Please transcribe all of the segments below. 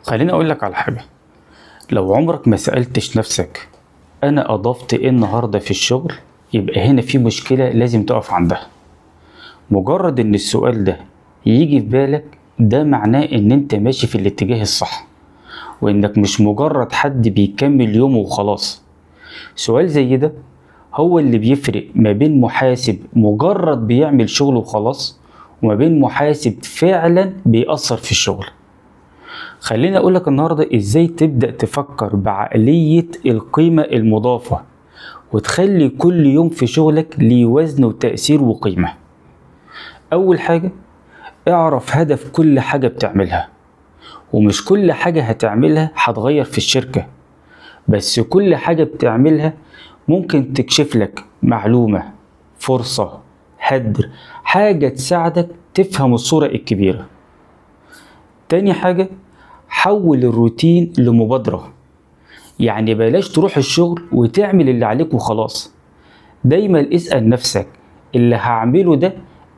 خليني اقول لك على حاجة. لو عمرك ما سألتش نفسك انا اضفت ايه النهاردة في الشغل، يبقى هنا في مشكلة لازم تقف عندها. مجرد ان السؤال ده يجي في بالك ده معناه ان انت ماشي في الاتجاه الصح، وانك مش مجرد حد بيكمل يومه وخلاص. سؤال زي ده هو اللي بيفرق ما بين محاسب مجرد بيعمل شغله وخلاص، وما بين محاسب فعلا بيأثر في الشغل. خليني أقولك النهاردة إزاي تبدأ تفكر بعقلية القيمة المضافة، وتخلي كل يوم في شغلك ليه وزن وتأثير وقيمة. أول حاجة، اعرف هدف كل حاجة بتعملها، ومش كل حاجة هتعملها هتغير في الشركة، بس كل حاجة بتعملها ممكن تكشف لك معلومة، فرصة، هدر، حاجة تساعدك تفهم الصورة الكبيرة. تاني حاجة، حول الروتين لمبادرة. يعني بلاش تروح الشغل وتعمل اللي عليك وخلاص. دايما اسأل نفسك اللي هعمله ده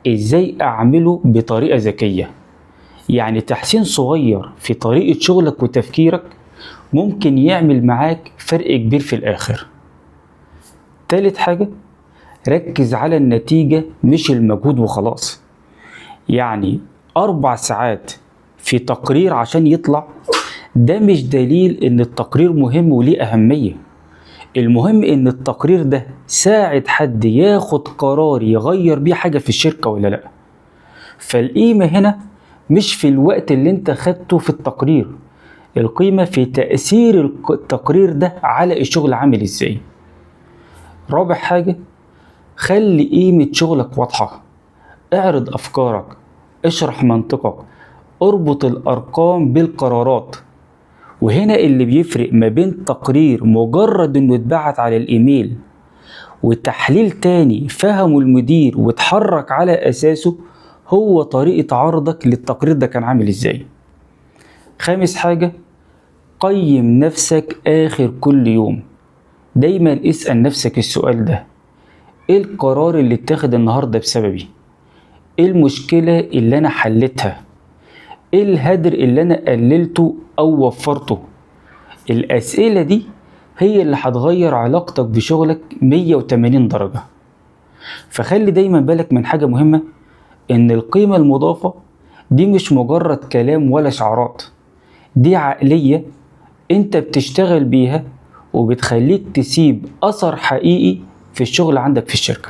ازاي اعمله بطريقة ذكية. يعني تحسين صغير في طريقة شغلك وتفكيرك ممكن يعمل معاك فرق كبير في الآخر. تالت حاجة، ركز على النتيجة مش المجهود وخلاص. يعني 4 ساعات في تقرير عشان يطلع ده مش دليل ان التقرير مهم وليه أهمية. المهم ان التقرير ده ساعد حد ياخد قرار يغير بيه حاجة في الشركة ولا لا. فالقيمة هنا مش في الوقت اللي انت خدته في التقرير، القيمة في تأثير التقرير ده على الشغل عامل ازاي. رابع حاجة، خلي قيمة شغلك واضحة. اعرض أفكارك، اشرح منطقك، اربط الأرقام بالقرارات. وهنا اللي بيفرق ما بين تقرير مجرد انه اتبعت على الإيميل وتحليل تاني فهمه المدير واتحرك على أساسه هو طريقة عرضك للتقرير ده كان عامل ازاي. خامس حاجة، قيم نفسك آخر كل يوم. دايما اسأل نفسك السؤال ده: ايه القرار اللي اتاخد النهاردة بسببي؟ ايه المشكلة اللي انا حلتها؟ ايه الهدر اللي انا قللته او وفرته؟ الاسئلة دي هي اللي هتغير علاقتك بشغلك 180 درجة. فخلي دايما بالك من حاجة مهمة، ان القيمة المضافة دي مش مجرد كلام ولا شعارات، دي عقلية انت بتشتغل بيها وبتخليك تسيب اثر حقيقي في الشغل عندك في الشركة.